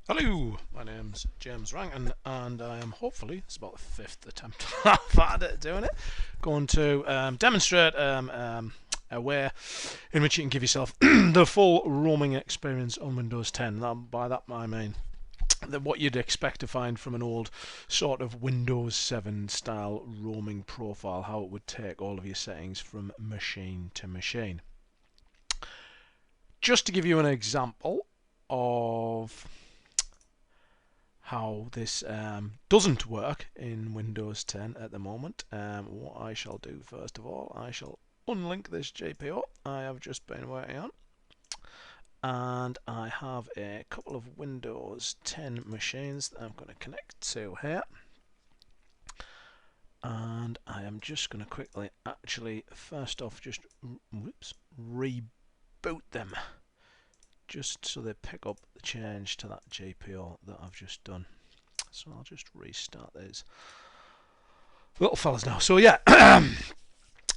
Hello, my name's James Rankin, and I am hopefully, it's about the fifth attempt I've had at doing it, going to demonstrate a way in which you can give yourself the full roaming experience on Windows 10. By that I mean what you'd expect to find from an old sort of Windows 7 style roaming profile, how it would take all of your settings from machine to machine. Just to give you an example of how this doesn't work in Windows 10 at the moment. What I shall do first of all, I shall unlink this GPO I have just been working on, and I have a couple of Windows 10 machines that I'm going to connect to here, and I am just going to quickly actually first off just reboot them, just so they pick up the change to that GPO that I've just done. So I'll just restart these little fellas now. So yeah,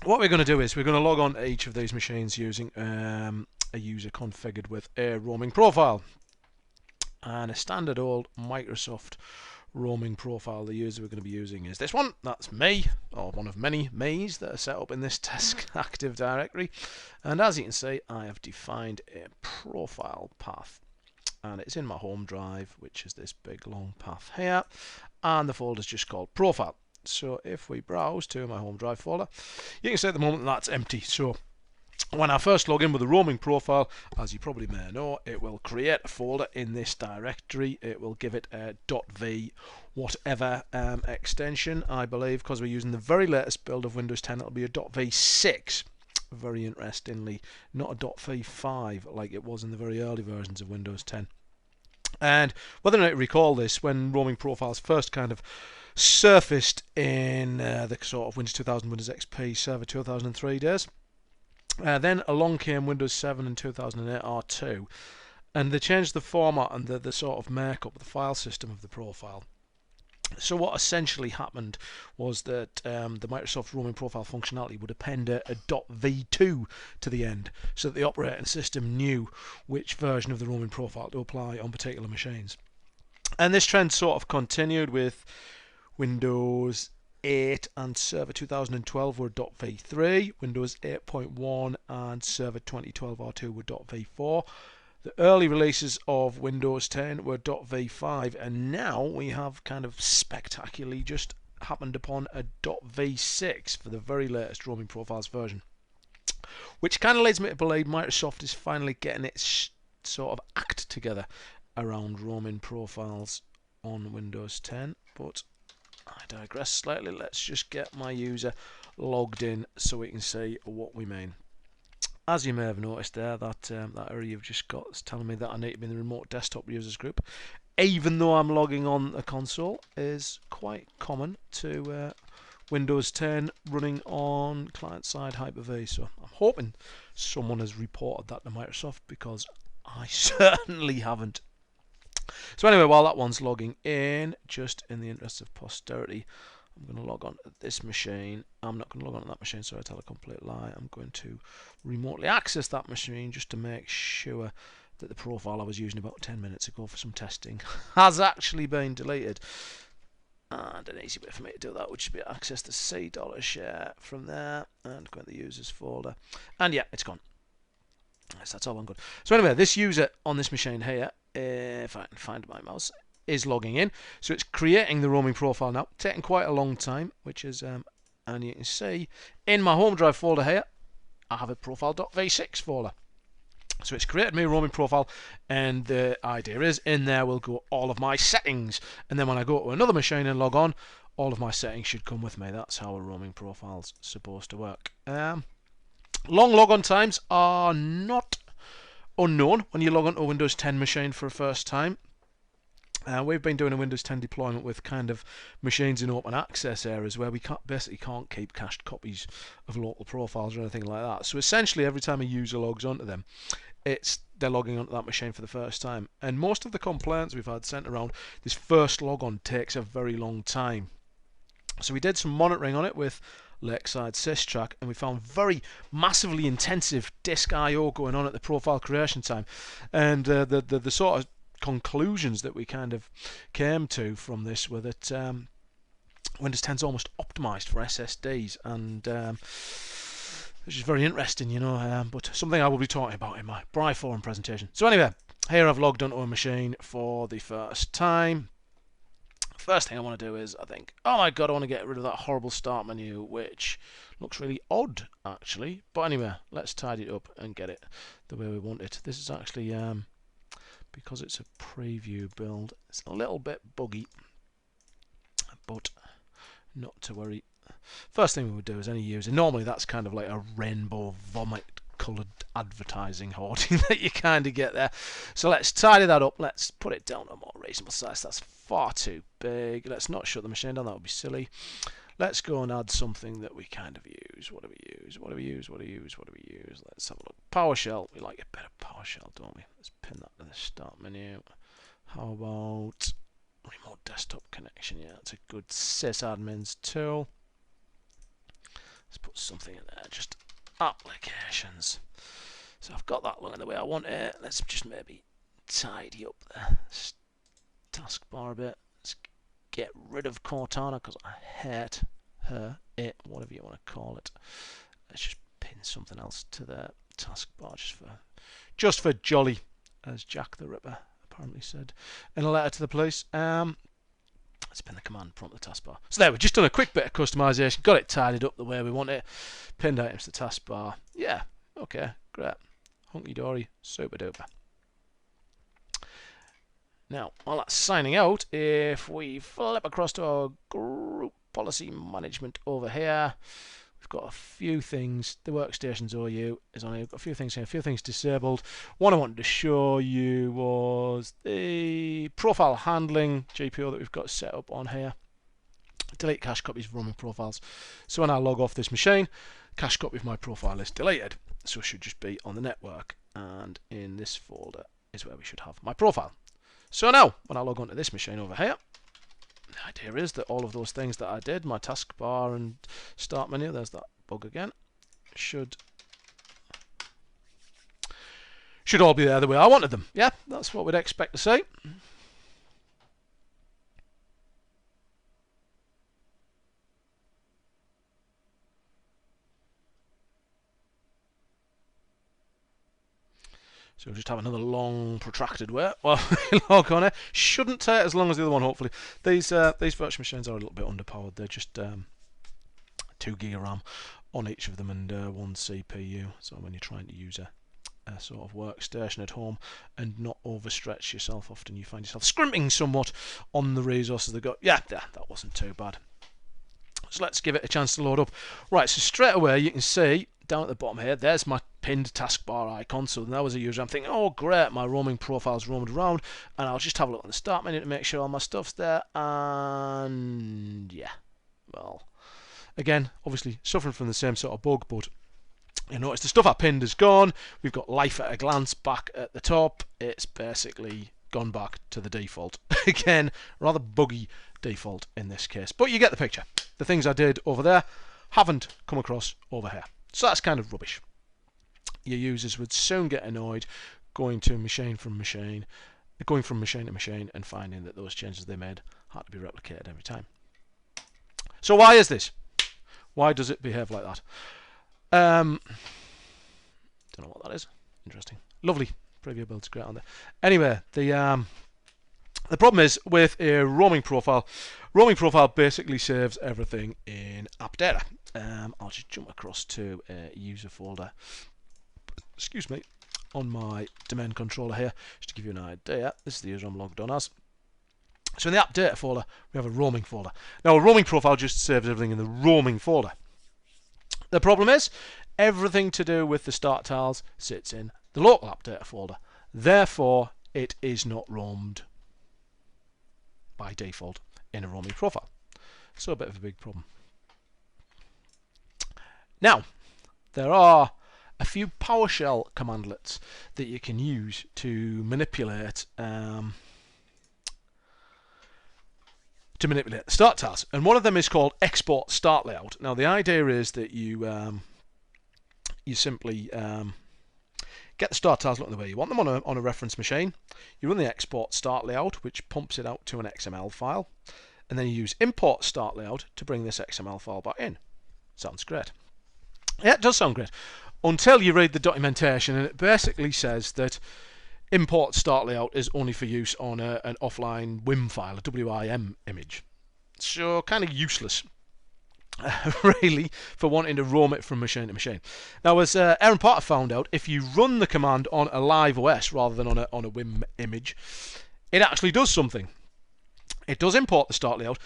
what we're going to do is we're going to log on to each of these machines using a user configured with a roaming profile. And a standard old Microsoft roaming profile the user we're going to be using is this one. That's me, or one of many me's that are set up in this task active directory. And as you can see, I have defined a profile path, and it's in my home drive, which is this big long path here, and the folder is just called profile. So if we browse to my home drive folder, you can see at the moment that's empty. So when I first log in with a roaming profile, as you probably may know, it will create a folder in this directory. It will give it a .v whatever extension, I believe, because we're using the very latest build of Windows 10. It'll be a .v6. Very interestingly, not a .v5 like it was in the very early versions of Windows 10. And whether or not you recall this, when roaming profiles first kind of surfaced in the sort of Windows 2000, Windows XP Server 2003 days, then along came Windows 7 and 2008 R2, and they changed the format and the sort of makeup of the file system of the profile. So what essentially happened was that the Microsoft roaming profile functionality would append a .v2 to the end, so that the operating system knew which version of the roaming profile to apply on particular machines. And this trend sort of continued with Windows 8 and Server 2012 were .v3, Windows 8.1 and Server 2012 R2 were .v4. The early releases of Windows 10 were .v5, and now we have kind of spectacularly just happened upon a .v6 for the very latest roaming profiles version, which kind of leads me to believe Microsoft is finally getting its sort of act together around roaming profiles on Windows 10. But I digress slightly. Let's just get my user logged in so we can see what we mean. As you may have noticed there, that error you've just got is telling me that I need to be in the remote desktop users group, even though I'm logging on a console, is quite common to Windows 10 running on client-side Hyper-V. So I'm hoping someone has reported that to Microsoft, because I certainly haven't. So anyway, while that one's logging in, just in the interest of posterity, I'm going to log on to this machine. I'm not going to log on to that machine, so I tell a complete lie. I'm going to remotely access that machine just to make sure that the profile I was using about 10 minutes ago for some testing has actually been deleted. And an easy way for me to do that would just be to access the C $share from there and go in the users folder. And yeah, it's gone. Yes, that's all I'm good. So anyway, this user on this machine here, if I can find my mouse, is logging in. So it's creating the roaming profile now, taking quite a long time, which is, and you can see in my home drive folder here, I have a profile.v6 folder. So it's created me a roaming profile, and the idea is in there will go all of my settings, and then when I go to another machine and log on, all of my settings should come with me. That's how a roaming profile's supposed to work. Long logon times are not unknown when you log on to a Windows 10 machine for a first time. We've been doing a Windows 10 deployment with kind of machines in open access areas where we basically can't keep cached copies of local profiles or anything like that. So essentially every time a user logs onto them, they're logging onto that machine for the first time. And most of the complaints we've had sent around, this first logon takes a very long time. So we did some monitoring on it with Lakeside Systrack, and we found very massively intensive disk I/O going on at the profile creation time, and the sort of conclusions that we kind of came to from this were that Windows 10 is almost optimized for SSDs, and which is very interesting, you know, but something I will be talking about in my Bri Forum presentation. So anyway, here I've logged onto a machine for the first time. First thing I want to do is, I think, oh my god, I want to get rid of that horrible start menu, which looks really odd, actually. But anyway, let's tidy it up and get it the way we want it. This is actually, because it's a preview build, it's a little bit buggy, but not to worry. First thing we would do is any user, normally that's kind of like a rainbow vomit coloured advertising hoarding that you kind of get there. So let's tidy that up. Let's put it down to a more reasonable size. That's far too big. Let's not shut the machine down. That would be silly. Let's go and add something that we kind of use. What do we use? What do we use? What do we use? What do we use? Let's have a look. PowerShell. We like a bit of PowerShell, don't we? Let's pin that to the start menu. How about remote desktop connection? Yeah, that's a good sysadmin's tool. Let's put something in there. Just applications. So I've got that looking the way I want it. Let's just maybe tidy up the taskbar a bit. Let's get rid of Cortana because I hate her, it, whatever you want to call it. Let's just pin something else to the taskbar just for jolly, as Jack the Ripper apparently said in a letter to the police. Let's pin the command prompt to the taskbar. So there, we've just done a quick bit of customization, got it tidied up the way we want it, pinned items to the taskbar. Yeah, okay, great. Hunky dory, super duper. Now, while that's signing out, if we flip across to our group policy management over here, we've got a few things. The workstation's OU is on here. We've got a few things here, a few things disabled. One I wanted to show you was the profile handling GPO that we've got set up on here. Delete cache copies of roaming profiles. So when I log off this machine, cache copy of my profile is deleted. So it should just be on the network, and in this folder is where we should have my profile. So now, when I log onto this machine over here, the idea is that all of those things that I did, my taskbar and start menu, there's that bug again, should all be there the way I wanted them. Yeah, that's what we'd expect to see. So we'll just have another long, protracted wait while we log on it. Shouldn't take as long as the other one, hopefully. These virtual machines are a little bit underpowered. They're just 2 gig of RAM on each of them and 1 CPU. So when you're trying to use a sort of workstation at home and not overstretch yourself, often you find yourself scrimping somewhat on the resources they've got. Yeah, that wasn't too bad. So let's give it a chance to load up. Right, so straight away you can see down at the bottom here, there's my pinned taskbar icon. So now as a user I'm thinking, oh great, my roaming profile's roamed around, and I'll just have a look on the start menu to make sure all my stuff's there. And yeah, well, again, obviously suffering from the same sort of bug, but you notice the stuff I pinned is gone. We've got life at a glance back at the top. It's basically gone back to the default. Again, rather buggy default in this case, but you get the picture. The things I did over there haven't come across over here. So that's kind of rubbish. Your users would soon get annoyed going to machine to machine and finding that those changes they made had to be replicated every time. So why is this? Why does it behave like that? Don't know what that is. Interesting. Lovely. Preview build's great on there. Anyway, the problem is with a roaming profile. Roaming profile basically saves everything in app data. I'll just jump across to a user folder. Excuse me, on my domain controller here, just to give you an idea. This is the user I'm logged on as. So in the app data folder, we have a roaming folder. Now a roaming profile just saves everything in the roaming folder. The problem is, everything to do with the start tiles sits in the local app data folder. Therefore, it is not roamed by default in a roaming profile. So a bit of a big problem. Now, there are a few PowerShell commandlets that you can use to manipulate the start tiles, and one of them is called export start layout. Now the idea is that you simply get the start tiles looking the way you want them on a reference machine. You run the export start layout, which pumps it out to an XML file, and then you use import start layout to bring this XML file back in. Sounds great. Yeah, it does sound great, until you read the documentation, and it basically says that import start layout is only for use on an offline WIM file, a WIM image. So kind of useless, really, for wanting to roam it from machine to machine. Now, as Aaron Potter found out, if you run the command on a live OS rather than on a WIM image, it actually does something. It does import the start layout,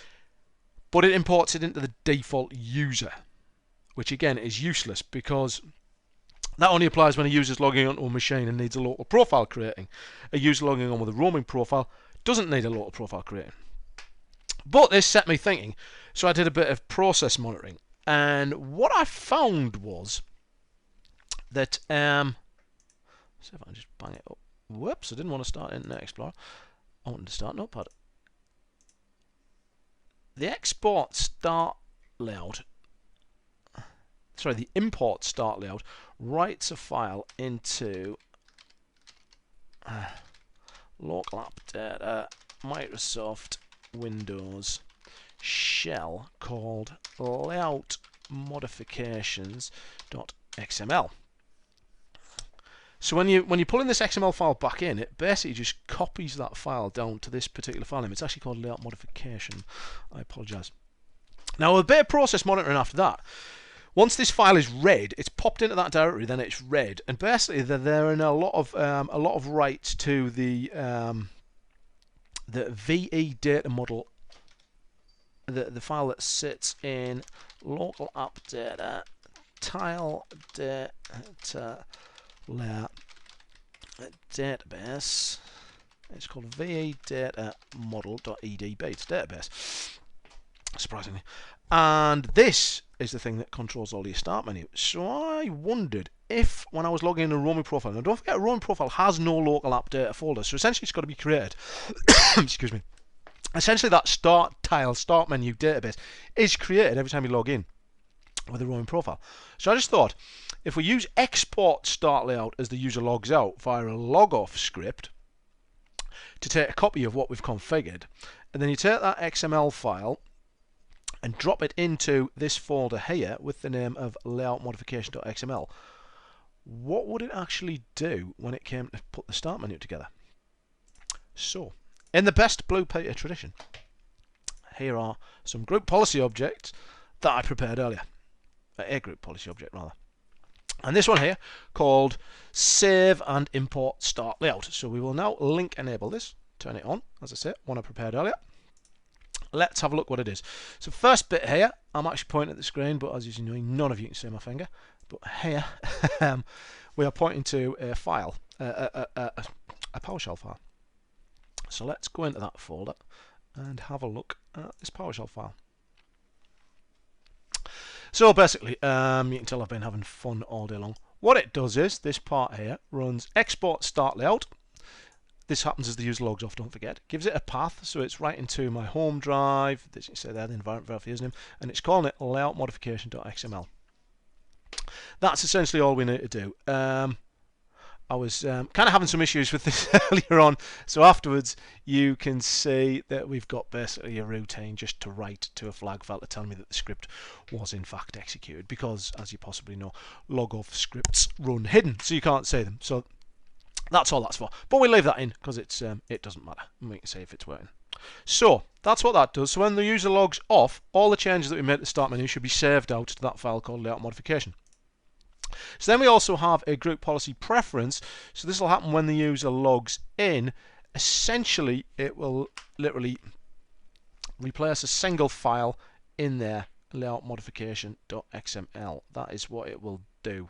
but it imports it into the default user, which again is useless because that only applies when a user is logging onto a machine and needs a local profile creating. A user logging on with a roaming profile doesn't need a local profile creating. But this set me thinking, so I did a bit of process monitoring, and what I found was that see if I can just bang it up. Whoops, I didn't want to start Internet Explorer. I wanted to start Notepad. The export start layout, sorry, the import start layout writes a file into local app data Microsoft Windows shell called layout modifications.xml. So when you're pulling this XML file back in, it basically just copies that file down to this particular file name. It's actually called layout modification. I apologise. Now, a bit of process monitoring after that. Once this file is read, it's popped into that directory, then it's read, and basically there are a lot of writes to the VE data model, the file that sits in local app data tile data layer database. It's called VE data model.edb. It's a database, surprisingly. And this is the thing that controls all your start menu. So I wondered if, when I was logging in a roaming profile, now don't forget a roaming profile has no local app data folder, so essentially it's got to be created. Excuse me. Essentially that start menu database is created every time you log in with a roaming profile. So I just thought, if we use export start layout as the user logs out via a logoff script to take a copy of what we've configured, and then you take that XML file and drop it into this folder here with the name of layout modification.xml, what would it actually do when it came to put the start menu together? So, in the best Blue Peter tradition, here are some group policy objects that I prepared earlier. A group policy object, rather. And this one here, called Save and Import Start Layout. So we will now link enable this, turn it on, as I say, one I prepared earlier. Let's have a look what it is. So first bit here, I'm actually pointing at the screen, but as you know, none of you can see my finger. But here, we are pointing to a file, a PowerShell file. So let's go into that folder and have a look at this PowerShell file. So basically, you can tell I've been having fun all day long. What it does is, this part here runs export start layout. This happens as the user logs off, don't forget. Gives it a path, so it's right into my home drive. This you say there, the environment variable username, and it's calling it layout modification.xml. That's essentially all we need to do. I was kind of having some issues with this earlier on, so afterwards you can see that we've got basically a routine just to write to a flag file to tell me that the script was in fact executed, because as you possibly know, logoff scripts run hidden, so you can't see them. So that's all that's for. But we'll leave that in because it doesn't matter, and we can see if it's working. So that's what that does. So when the user logs off, all the changes that we made at the start menu should be saved out to that file called layout modification. So then we also have a group policy preference. So this will happen when the user logs in. Essentially, it will literally replace a single file in there, layout modification.xml. That is what it will do.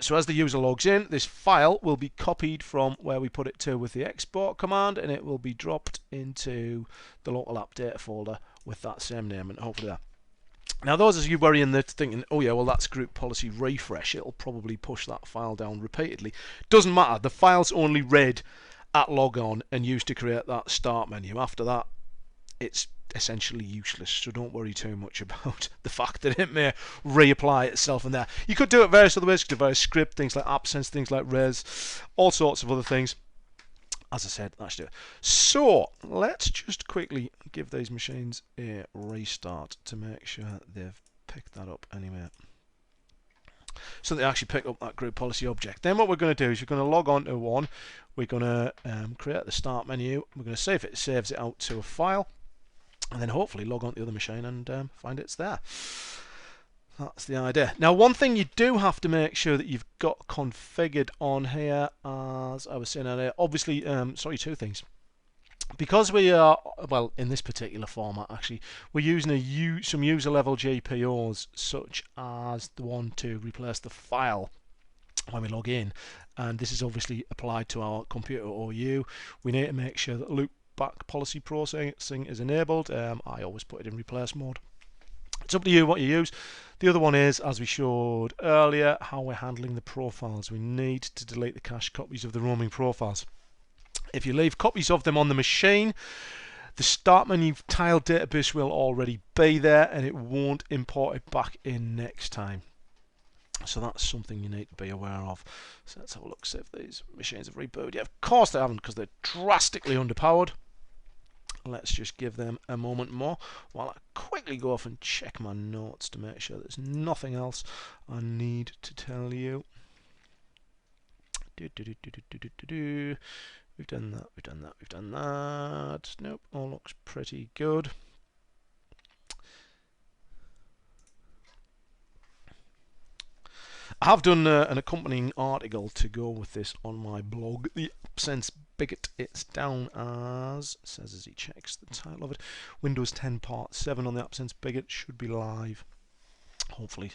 So as the user logs in, this file will be copied from where we put it to with the export command, and it will be dropped into the local app data folder with that same name, and hopefully that. Now those of you worrying that thinking, oh yeah, well that's group policy refresh, it'll probably push that file down repeatedly. Doesn't matter, the file's only read at logon and used to create that start menu. After that, it's essentially useless, so don't worry too much about the fact that it may reapply itself in there. You could do it various other ways. You could do various script, things like AppSense, things like res, all sorts of other things. As I said, that should do it. So let's just quickly give these machines a restart to make sure they've picked that up anyway. So they actually pick up that group policy object. Then what we're going to do is we're going to log on to one. We're going to create the start menu. We're going to see if it saves it out to a file, and then hopefully log on to the other machine and find it's there. That's the idea. Now, one thing you do have to make sure that you've got configured on here, as I was saying earlier, obviously, two things. Because we are, well, in this particular format, actually, we're using some user-level GPOs, such as the one to replace the file when we log in. And this is obviously applied to our computer OU. We need to make sure that loopback policy processing is enabled. I always put it in replace mode. It's up to you what you use. The other one is, as we showed earlier, how we're handling the profiles. We need to delete the cache copies of the roaming profiles. If you leave copies of them on the machine, the start menu tile database will already be there and it won't import it back in next time. So that's something you need to be aware of. So let's have a look, see if these machines have rebooted. Yeah, of course they haven't, because they're drastically underpowered. Let's just give them a moment more while I quickly go off and check my notes to make sure there's nothing else I need to tell you. We've done that, we've done that, we've done that. Nope, all looks pretty good. I have done an accompanying article to go with this on my blog. The AppSense Bigot, it's down as, says as he checks the title of it, Windows 10 Part 7 on the AppSense Bigot, should be live, hopefully.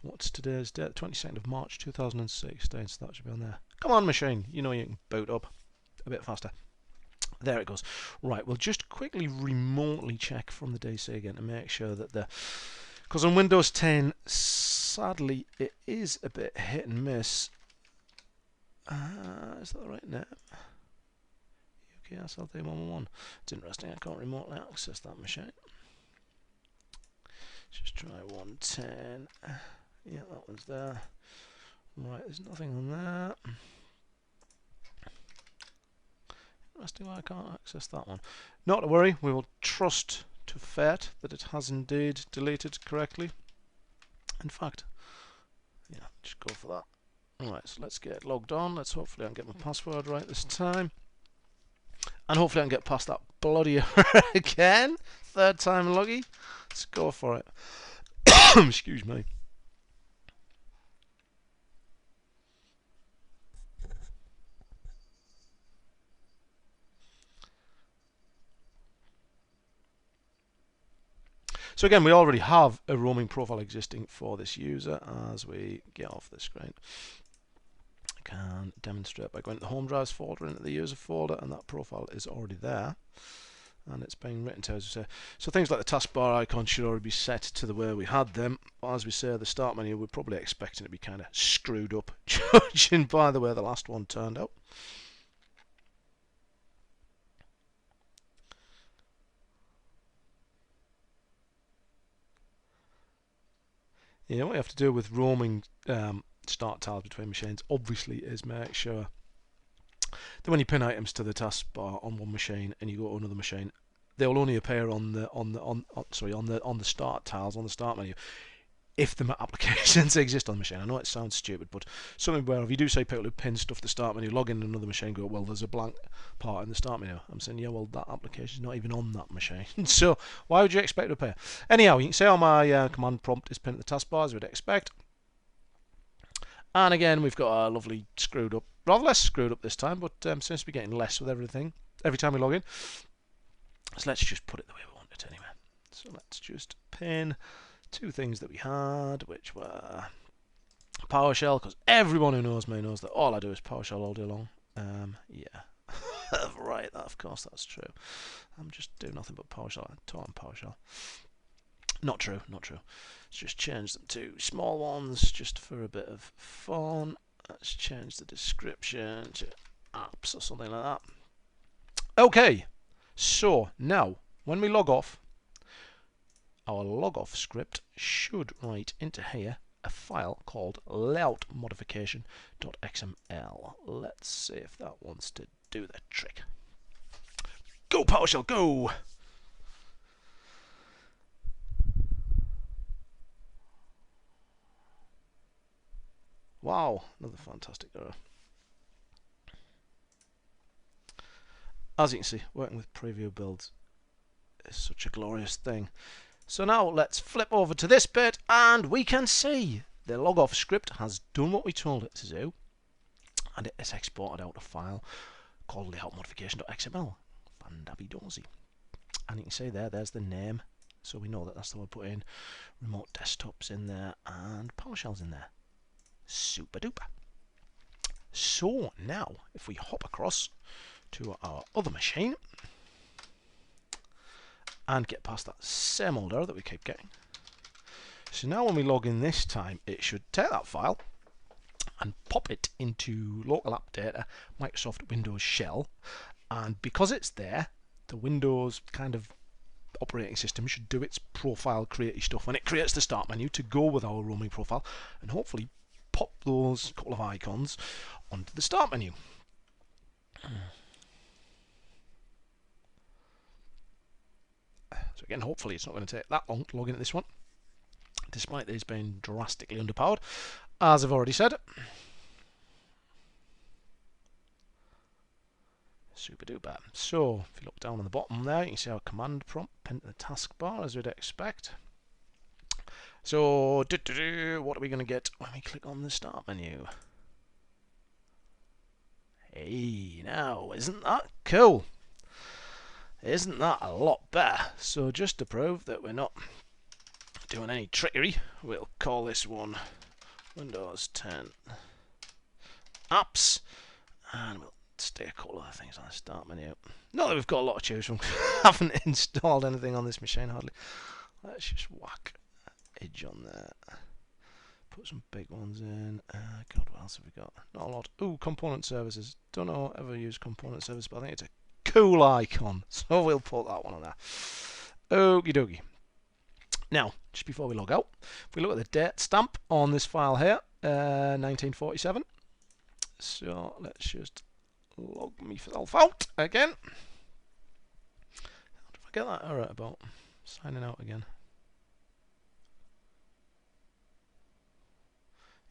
What's today's date? 22nd of March 2016, so that should be on there. Come on, machine, you know you can boot up a bit faster. There it goes. Right, we'll just quickly remotely check from the DC again to make sure that the... Because on Windows 10, sadly, it is a bit hit and miss. Is that the right name? UKSLT111. It's interesting, I can't remotely access that machine. Let's just try 110. Yeah, that one's there. Right, there's nothing on there. Interesting why I can't access that one. Not to worry, we will trust to fate that it has indeed deleted correctly. In fact, yeah, just go for that. Alright, so let's get logged on. Let's hopefully I can get my password right this time. And hopefully I can get past that bloody error again. Third time loggy. Let's go for it. Excuse me. So again, we already have a roaming profile existing for this user. As we get off the screen, I can demonstrate by going to the home drives folder, into the user folder, and that profile is already there. And it's being written to, as we say. So things like the taskbar icon should already be set to the way we had them. As we say, the start menu, we're probably expecting it to be kind of screwed up, judging by the way the last one turned out. Yeah, what you have to do with roaming start tiles between machines, obviously, is make sure that when you pin items to the taskbar on one machine and you go to another machine, they will only appear on the start tiles on the start menu if the applications exist on the machine. I know it sounds stupid, but something where if you do say people who pin stuff to the start menu, log in to another machine, go, well, there's a blank part in the start menu. I'm saying, yeah, well, that application is not even on that machine. So why would you expect to appear? Anyhow, you can see how my command prompt is pinned to the taskbar, as we'd expect. And again, we've got a lovely screwed up, rather less screwed up this time, but seems to be getting less with everything every time we log in. So let's just put it the way we want it anyway. So let's just pin two things that we had, which were PowerShell, because everyone who knows me knows that all I do is PowerShell all day long. Yeah, right, of course that's true. I'm just doing nothing but PowerShell. I taught him PowerShell. Not true, not true. Let's just change them to small ones just for a bit of fun. Let's change the description to apps or something like that. Okay, so now when we log off, our log off script should write into here a file called layoutmodification.xml. Let's see if that wants to do the trick. Go PowerShell, go! Wow, another fantastic error. As you can see, working with preview builds is such a glorious thing. So now let's flip over to this bit and we can see the logoff script has done what we told it to do, and it has exported out a file called layoutmodification.xml. Fandabby-dozy. And you can see there's the name, so we know that that's the one put in. Remote desktops in there and PowerShell's in there. Super duper. So now if we hop across to our other machine and get past that same old error that we keep getting. So now when we log in this time, it should take that file and pop it into local app data, Microsoft Windows Shell, and because it's there, the Windows kind of operating system should do its profile creaty stuff when it creates the start menu to go with our roaming profile, and hopefully pop those couple of icons onto the start menu. So again, hopefully it's not going to take that long to log into this one, despite these being drastically underpowered, as I've already said. Super duper. So if you look down on the bottom there, you can see our command prompt pinned to the taskbar as we'd expect. So what are we going to get when we click on the start menu? Hey, now isn't that cool? Isn't that a lot better? So just to prove that we're not doing any trickery, we'll call this one Windows 10 Apps, and we'll stick a couple of things on the start menu. Not that we've got a lot to choose from. Haven't installed anything on this machine hardly. Let's just whack Edge on there. Put some big ones in. God, what else have we got? Not a lot. Ooh, component services. Don't know ever use component service, but I think it's a cool icon, so we'll put that one on there. Okie dokie. Now, just before we log out, if we look at the date stamp on this file here, 1947. So let's just log myself out again. How did I get that error about signing out again?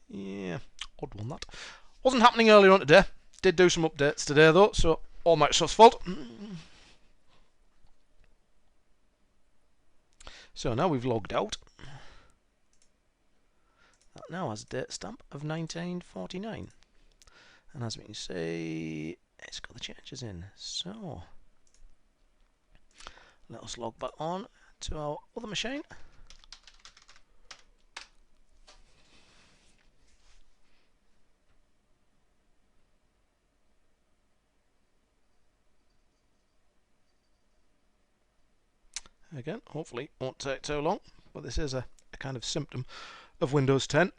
Yeah, odd one that. Wasn't happening earlier on today. Did do some updates today though, so all Microsoft's fault. So now we've logged out. That now has a date stamp of 1949. And as we can see, it's got the changes in. So let us log back on to our other machine. Again, hopefully won't take too long, but this is a kind of symptom of Windows 10,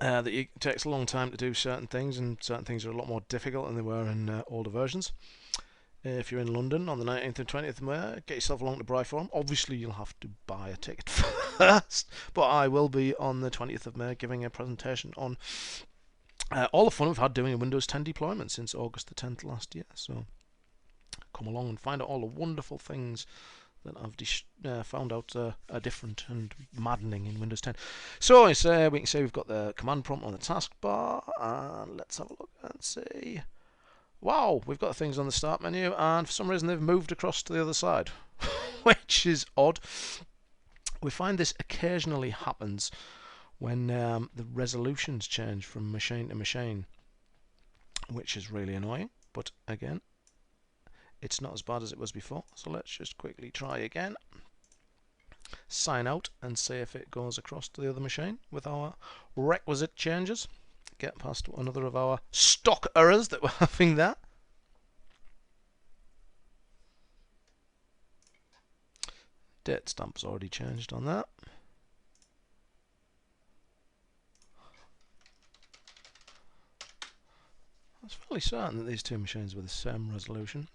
that it takes a long time to do certain things, and certain things are a lot more difficult than they were in older versions. If you're in London on the 19th and 20th of May, get yourself along to Bryform. Obviously you'll have to buy a ticket first, but I will be on the 20th of May giving a presentation on all the fun we've had doing a Windows 10 deployment since August the 10th last year. So come along and find out all the wonderful things that I've found out are different and maddening in Windows 10. So we can say we've got the command prompt on the taskbar, and let's have a look and see. Wow, we've got things on the start menu, and for some reason they've moved across to the other side, which is odd. We find this occasionally happens when the resolutions change from machine to machine, which is really annoying, but again, it's not as bad as it was before. So let's just quickly try again. Sign out and see if it goes across to the other machine with our requisite changes. Get past another of our stock errors that we're having there. Date stamp's already changed on that. I was fairly certain that these two machines were the same resolution.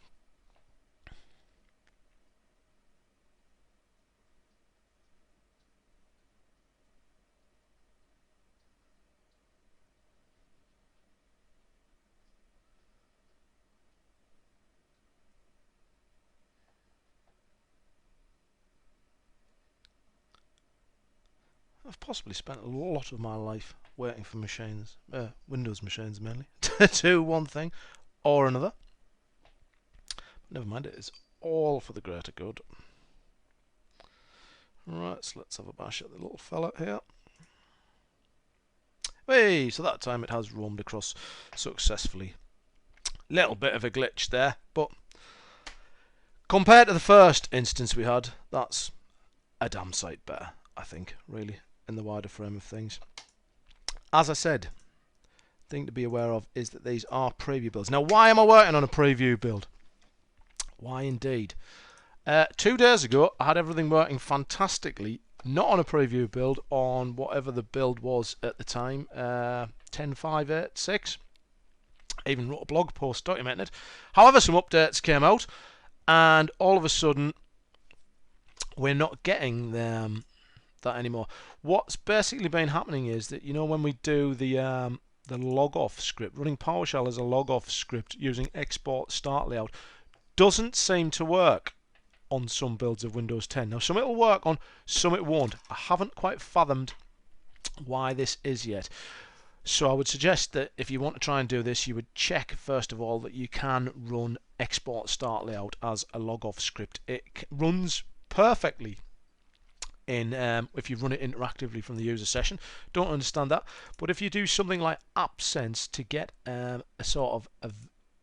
I've possibly spent a lot of my life waiting for machines, Windows machines mainly, to do one thing or another. But never mind, it is all for the greater good. Right, so let's have a bash at the little fella here. Hey, so that time it has roamed across successfully. Little bit of a glitch there, but compared to the first instance we had, that's a damn sight better, I think, really, in the wider frame of things. As I said, thing to be aware of is that these are preview builds. Now, why am I working on a preview build? Why indeed? 2 days ago, I had everything working fantastically, not on a preview build, on whatever the build was at the time, 10.5.8.6. I even wrote a blog post documenting it. However, some updates came out, and all of a sudden, we're not getting that anymore. What's basically been happening is that, you know, when we do the log off script, running PowerShell as a log off script using export start layout doesn't seem to work on some builds of Windows 10. Now, some it'll work on, some it won't. I haven't quite fathomed why this is yet. So I would suggest that if you want to try and do this, you would check first of all that you can run export start layout as a log off script. It runs perfectly in if you run it interactively from the user session. Don't understand that, but if you do something like AppSense to get a sort of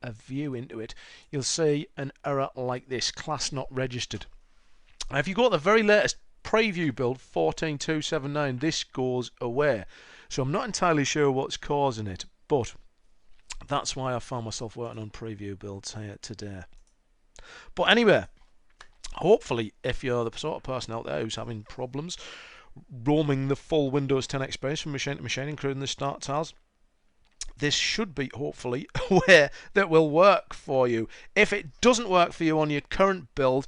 a view into it, you'll see an error like this: class not registered. Now, if you go to the very latest preview build 14.279, this goes away. So I'm not entirely sure what's causing it, but that's why I found myself working on preview builds here today. But anyway, hopefully, if you're the sort of person out there who's having problems roaming the full Windows 10 experience from machine to machine, including the start tiles, this should be, hopefully, a way that will work for you. If it doesn't work for you on your current build,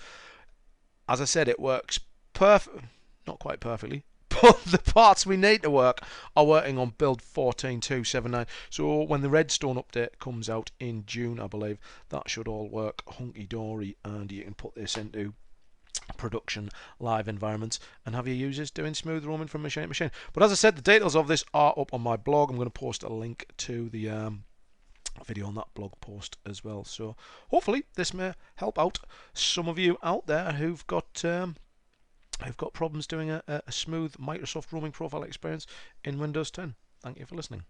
as I said, it works not quite perfectly, but the parts we need to work are working on build 14.279. So when the Redstone update comes out in June, I believe, that should all work hunky-dory, and you can put this into production live environments and have your users doing smooth roaming from machine to machine. But as I said, the details of this are up on my blog. I'm going to post a link to the video on that blog post as well. So hopefully this may help out some of you out there who've got problems doing a smooth Microsoft roaming profile experience in Windows 10. Thank you for listening.